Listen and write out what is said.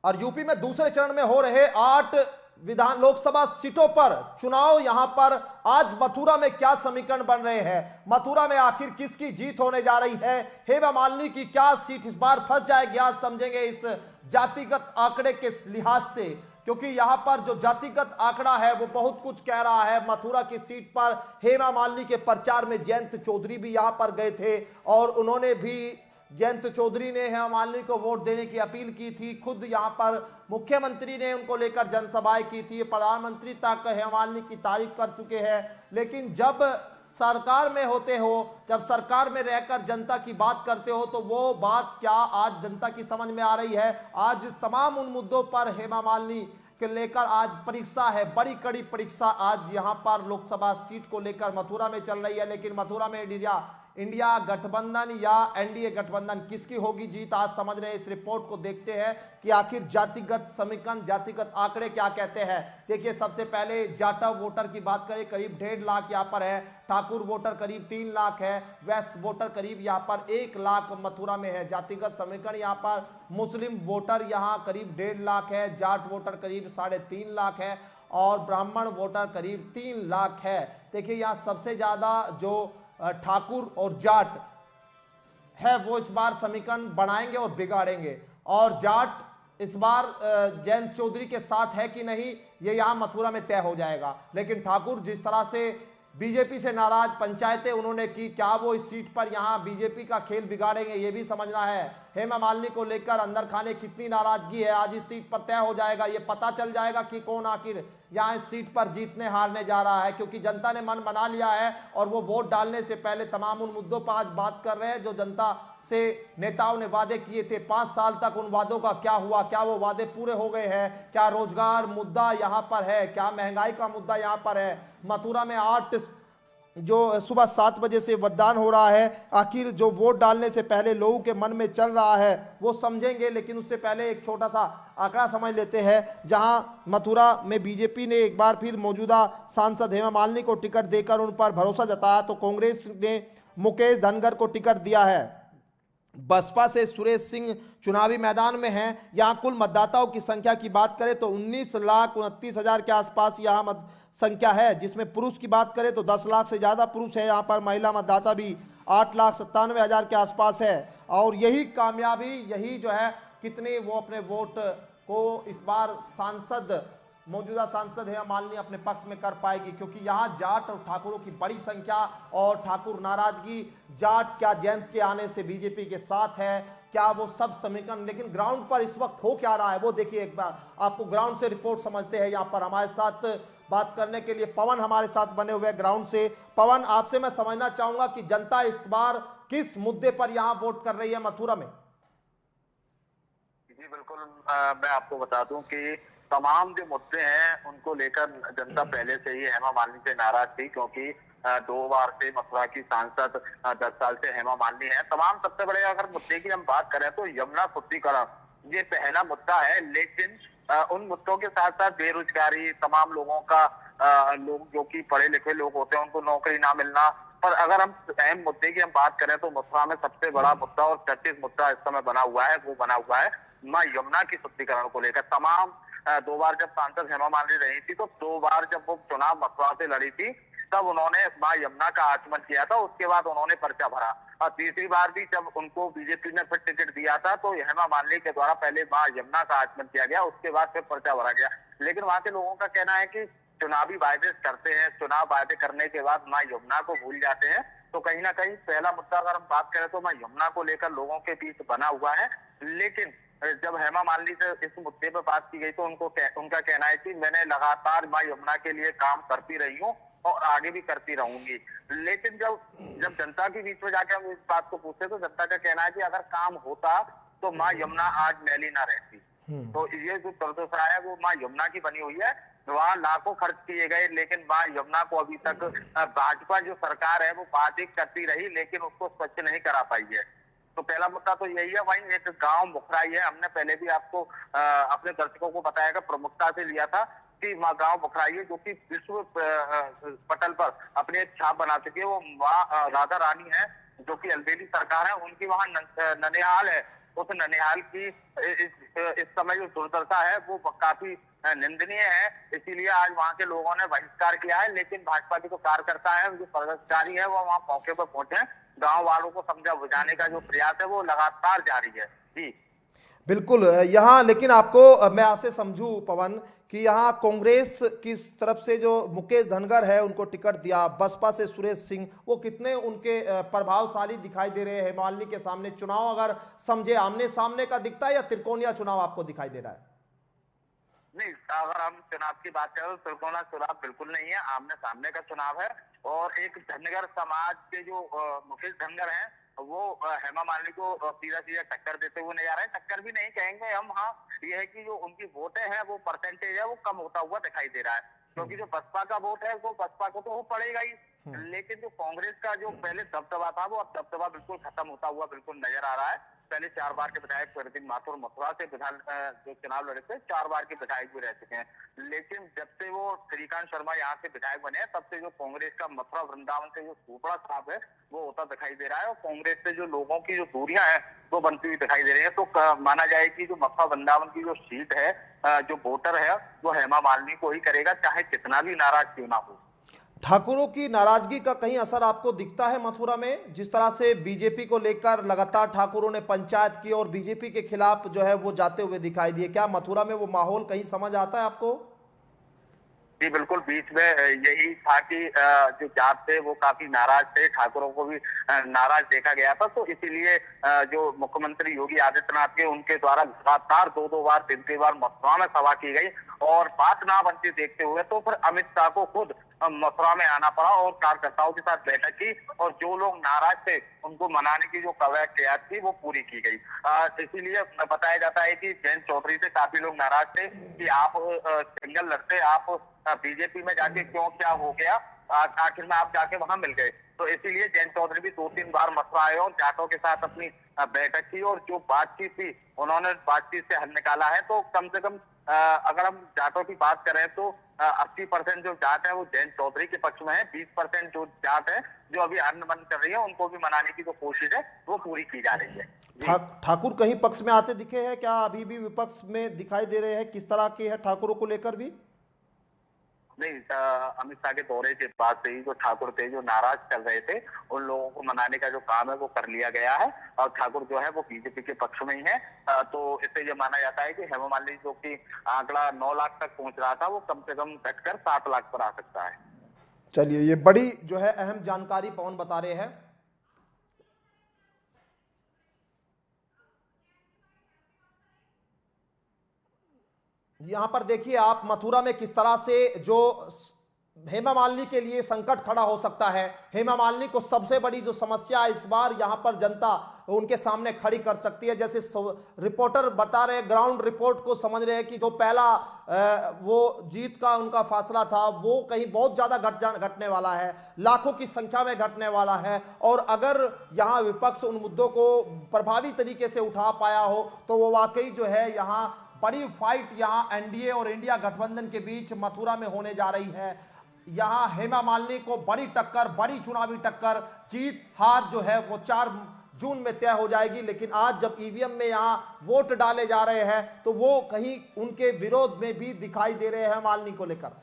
और यूपी में दूसरे चरण में हो रहे 8 विधान लोकसभा सीटों पर चुनाव, यहां पर आज मथुरा में क्या समीकरण बन रहे हैं, मथुरा में आखिर किसकी जीत होने जा रही है, हेमा मालिनी की क्या सीट इस बार फंस जाएगी, आज समझेंगे इस जातिगत आंकड़े के लिहाज से, क्योंकि यहां पर जो जातिगत आंकड़ा है वो बहुत कुछ कह रहा है। मथुरा की सीट पर हेमा मालिनी के प्रचार में जयंत चौधरी भी यहां पर गए थे और उन्होंने भी, जयंत चौधरी ने हेमा मालिनी को वोट देने की अपील की थी। खुद यहां पर मुख्यमंत्री ने उनको लेकर जनसभाएं की थी, प्रधानमंत्री तक हेमा मालिनी की तारीफ कर चुके हैं। लेकिन जब सरकार में होते हो, जब सरकार में रहकर जनता की बात करते हो, तो वो बात क्या आज जनता की समझ में आ रही है। आज तमाम उन मुद्दों पर हेमा मालिनी के लेकर आज परीक्षा है, बड़ी कड़ी परीक्षा आज यहां पर लोकसभा सीट को लेकर मथुरा में चल रही है। लेकिन मथुरा में इंडिया गठबंधन या एनडीए गठबंधन किसकी होगी जीत, आज समझ रहे हैं। इस रिपोर्ट को देखते हैं कि आखिर जातिगत समीकरण, जातिगत आंकड़े क्या कहते हैं। देखिए, सबसे पहले जाटव वोटर की बात करें, करीब 1.5 लाख यहां पर है, ठाकुर वोटर करीब 3 लाख है, वैश्य वोटर करीब यहां पर 1 लाख मथुरा में है। जातिगत समीकरण यहां पर मुस्लिम वोटर यहां करीब 1.5 लाख है, जाट वोटर करीब 3.5 लाख है और ब्राह्मण वोटर करीब 3 लाख है। देखिए, यहां सबसे ज्यादा जो ठाकुर और जाट है वो इस बार समीकरण बनाएंगे और बिगाड़ेंगे, और जाट इस बार जयंत चौधरी के साथ है कि नहीं ये यहां मथुरा में तय हो जाएगा। लेकिन ठाकुर जिस तरह से बीजेपी से नाराज पंचायतें उन्होंने की, क्या वो इस सीट पर यहां बीजेपी का खेल बिगाड़ेंगे, ये भी समझना है। हेमा मालिनी को लेकर अंदर खाने कितनी नाराजगी है, आज इस सीट पर तय हो जाएगा। ये पता चल जाएगा कि कौन आखिर यहां इस सीट पर जीतने हारने जा रहा है, क्योंकि जनता ने मन बना लिया है और वो वोट डालने से पहले तमाम उन मुद्दों पर आज बात कर रहे हैं जो जनता से नेताओं ने वादे किए थे। 5 साल तक उन वादों का क्या हुआ, क्या वो वादे पूरे हो गए हैं, क्या रोजगार मुद्दा यहां पर है, क्या महंगाई का मुद्दा यहां पर है। मथुरा में 8 जो सुबह 7 बजे से मतदान हो रहा है, आखिर जो वोट डालने से पहले लोगों के मन में चल रहा है वो समझेंगे। लेकिन उससे पहले एक छोटा सा आंकड़ा समझ लेते हैं, जहां मथुरा में बीजेपी ने एक बार फिर मौजूदा सांसद हेमा मालिनी को टिकट देकर उन पर भरोसा जताया, तो कांग्रेस ने मुकेश धनगर को टिकट दिया है। बसपा से सुरेश सिंह चुनावी मैदान में हैं। यहां कुल मतदाताओं की संख्या की बात करें तो 19,29,000 के आसपास यहां संख्या है, जिसमें पुरुष की बात करें तो 10 लाख से ज़्यादा पुरुष है। यहाँ पर महिला मतदाता भी 8,97,000 के आसपास है। और यही कामयाबी, यही जो है कितने वो अपने वोट को इस बार मौजूदा सांसद हेमा मालिनी अपने पक्ष में कर पाएगी, क्योंकि यहाँ जाट और ठाकुरों की बड़ी संख्या और ठाकुर नाराजगी। जाट क्या जयंत के आने से बीजेपी के साथ है, क्या वो सब समीकरण, लेकिन ग्राउंड पर इस वक्त हो क्या रहा है वो देखिए। एक बार आपको ग्राउंड से रिपोर्ट समझते हैं। यहाँ पर हमारे साथ बात करने के लिए पवन हमारे साथ बने हुए ग्राउंड से। पवन, आपसे मैं समझना चाहूंगा कि जनता इस बार किस मुद्दे पर यहाँ वोट कर रही है मथुरा में। जी बिल्कुल, मैं आपको बता दूं कि तमाम जो मुद्दे हैं उनको लेकर जनता पहले से ही हेमा मालिनी से नाराज थी, क्योंकि 2 बार से मथुरा की सांसद 10 साल से हेमा मालिनी है। तमाम सबसे बड़े अगर मुद्दे की हम बात करें तो यमुना शुद्धिकरण ये पहला मुद्दा है। लेकिन उन मुद्दों के साथ साथ बेरोजगारी, तमाम लोगों का लोग जो कि पढ़े लिखे लोग होते हैं उनको नौकरी ना मिलना। पर अगर हम अहम मुद्दे की हम बात करें तो मथुरा में सबसे बड़ा मुद्दा और चर्चित मुद्दा इस समय बना हुआ है, वो बना हुआ है मां यमुना की शुद्धिकरण को लेकर। तमाम 2 बार जब सांसद हेमा मालिनी रही थी तो 2 बार जब वो चुनाव मथुरा से लड़ी थी तब उन्होंने मां यमुना का आचमन किया था, उसके बाद उन्होंने पर्चा भरा। और तीसरी बार भी जब उनको बीजेपी ने फिर टिकट दिया था तो हेमा मालिनी के द्वारा पहले मां यमुना का आचमन किया गया, उसके बाद फिर पर्चा भरा गया। लेकिन वहां के लोगों का कहना है कि चुनावी वायदे करते हैं, चुनाव वायदे करने के बाद मां यमुना को भूल जाते हैं। तो कहीं ना कहीं पहला मुद्दा अगर हम बात करें तो मां यमुना को लेकर लोगों के बीच बना हुआ है। लेकिन जब हेमा मालिनी से इस मुद्दे पर बात की गई तो उनका कहना है कि मैंने लगातार मां यमुना के लिए काम करती रही हूँ और आगे भी करती रहूंगी। लेकिन जब जनता के बीच में जाके हम इस बात को पूछते तो जनता का कहना है कि अगर काम होता तो मां यमुना आज मैली ना रहती। तो ये जो चौथरा है वो मां यमुना की बनी हुई है। वहां लाखों खर्च किए गए, लेकिन मां यमुना को अभी तक भाजपा जो सरकार है वो वादे करती रही लेकिन उसको स्वच्छ नहीं करा पाई है। तो पहला मुद्दा तो यही है। वहीं एक गांव मुखराई है, हमने पहले भी आपको अपने दर्शकों को बताया, प्रमुखता से लिया था कि मां गांव मुखराई है जो कि विश्व पटल पर अपनी एक छाप बना चुकी है। वो मां राधा रानी है जो कि अलबेली सरकार है, उनकी वहां ननिहाल है उस ननिहाल की इस समय जो दुर्दशा है वो काफी निंदनीय है। इसीलिए आज वहां के लोगों ने बहिष्कार किया है, लेकिन भाजपा के जो कार्यकर्ता है, जो प्रदर्शनकारी है, वो वहां मौके पर पहुंचे हैं। गांव वालों को समझा बुझाने का जो प्रयास है वो लगातार जारी है। जी बिल्कुल। यहाँ लेकिन आपको मैं आपसे समझूं पवन कि यहाँ कांग्रेस की तरफ से जो मुकेश धनगर है उनको टिकट दिया, बसपा से सुरेश सिंह, वो कितने उनके प्रभावशाली दिखाई दे रहे हैं हेमालिनी के सामने? चुनाव अगर समझे आमने सामने का दिखता है या त्रिकोणीय चुनाव आपको दिखाई दे रहा है? नहीं, अगर हम चुनाव की बात करें तो त्रिकोणा चुनाव बिल्कुल नहीं है, आमने सामने का चुनाव है। और एक धनगर समाज के जो मुकेश धनगर हैं, वो हेमा मालिनी को सीधा सीधा टक्कर देते हुए नजर आ रहे हैं। टक्कर भी नहीं कहेंगे हम, हाँ ये है कि जो उनकी वोटें हैं, वो परसेंटेज है, वो कम होता हुआ दिखाई दे रहा है। क्योंकि जो बसपा का वोट है वो बसपा को तो वो पड़ेगा ही, लेकिन जो कांग्रेस का जो पहले दबदबा था, वो अब दबदबा बिल्कुल खत्म होता हुआ बिल्कुल नजर आ रहा है। पहले 4 बार के विधायक प्रदीप माथुर मथुरा से जो चुनाव लड़े थे, 4 बार के विधायक भी रह चुके हैं। लेकिन जब से वो श्रीकांत शर्मा यहाँ से विधायक बने हैं, तब से जो कांग्रेस का मथुरा वृंदावन से जो सुपड़ा साहब है, वो होता दिखाई दे रहा है। और कांग्रेस से जो लोगों की जो दूरियां हैं, वो बनती हुई दिखाई दे रही है। तो माना जाए कि जो मथुरा वृंदावन की जो सीट है, जो वोटर है, वो हेमा मालिनी को ही करेगा, चाहे कितना भी नाराज क्यों ना हो। ठाकुरों की नाराजगी का कहीं असर आपको दिखता है मथुरा में? जिस तरह से बीजेपी को लेकर लगातार ठाकुरों ने पंचायत की और बीजेपी के खिलाफ जो है वो जाते हुए दिखाई दिए, क्या मथुरा में वो माहौल कहीं समझ आता है आपको? जी बिल्कुल, बीच में यही था कि जो जाट थे वो काफी नाराज थे, ठाकुरों को भी नाराज देखा गया था। तो इसीलिए जो मुख्यमंत्री योगी आदित्यनाथ के उनके द्वारा लगातार 2-2 बार 3-3 बार मथुरा में सभा की गई और बात ना बनती देखते हुए तो फिर अमित शाह को खुद मथुरा में आना पड़ा और कार्यकर्ताओं के साथ बैठक की और जो लोग नाराज थे उनको मनाने की जो कवायद थी वो पूरी की गई। इसीलिए बताया जाता है कि जयंत चौधरी से काफी लोग नाराज थे कि आप सिंगल लड़ते, आप बीजेपी में जाके क्यों, क्या हो गया, आखिर में आप जाके वहां मिल गए। तो इसीलिए जयंत चौधरी भी 2-3 बार मथुरा आए और जाटों के साथ अपनी बैठक की और जो बातचीत थी उन्होंने बातचीत से हल निकाला है। तो कम से कम अगर हम जाटों की बात करें तो 80% जो जाट है वो जयंत चौधरी के पक्ष में है। 20% जो जाट है जो अभी अन्न बंद कर रही है, उनको भी मनाने की जो कोशिश है वो पूरी की जा रही है। ठाकुर कहीं पक्ष में आते दिखे हैं क्या? अभी भी विपक्ष में दिखाई दे रहे हैं? किस तरह के है ठाकुरों को लेकर भी? नहीं, अमित शाह के दौरे के बाद से ही जो ठाकुर थे, जो नाराज चल रहे थे, उन लोगों को मनाने का जो काम है वो कर लिया गया है और ठाकुर जो है वो बीजेपी के पक्ष में ही है। तो इससे ये माना जाता है कि हेमा मालिनी जो कि आंकड़ा 9 लाख तक पहुंच रहा था, वो कम से कम घटकर 7 लाख पर आ सकता है। चलिए, ये बड़ी जो है अहम जानकारी पवन बता रहे हैं। यहां पर देखिए आप मथुरा में किस तरह से जो हेमा मालिनी के लिए संकट खड़ा हो सकता है। हेमा मालिनी को सबसे बड़ी जो समस्या इस बार यहां पर जनता उनके सामने खड़ी कर सकती है। जैसे रिपोर्टर बता रहे, ग्राउंड रिपोर्ट को समझ रहे हैं कि जो पहला वो जीत का उनका फासला था वो कहीं बहुत ज्यादा घटने वाला है, लाखों की संख्या में घटने वाला है। और अगर यहां विपक्ष उन मुद्दों को प्रभावी तरीके से उठा पाया हो तो वो वाकई जो है यहां बड़ी फाइट यहां एनडीए और इंडिया गठबंधन के बीच मथुरा में होने जा रही है। यहां हेमा मालिनी को बड़ी टक्कर, बड़ी चुनावी टक्कर, जीत हार जो है वो 4 जून में तय हो जाएगी। लेकिन आज जब ईवीएम में यहां वोट डाले जा रहे हैं तो वो कहीं उनके विरोध में भी दिखाई दे रहे हैं मालिनी को लेकर।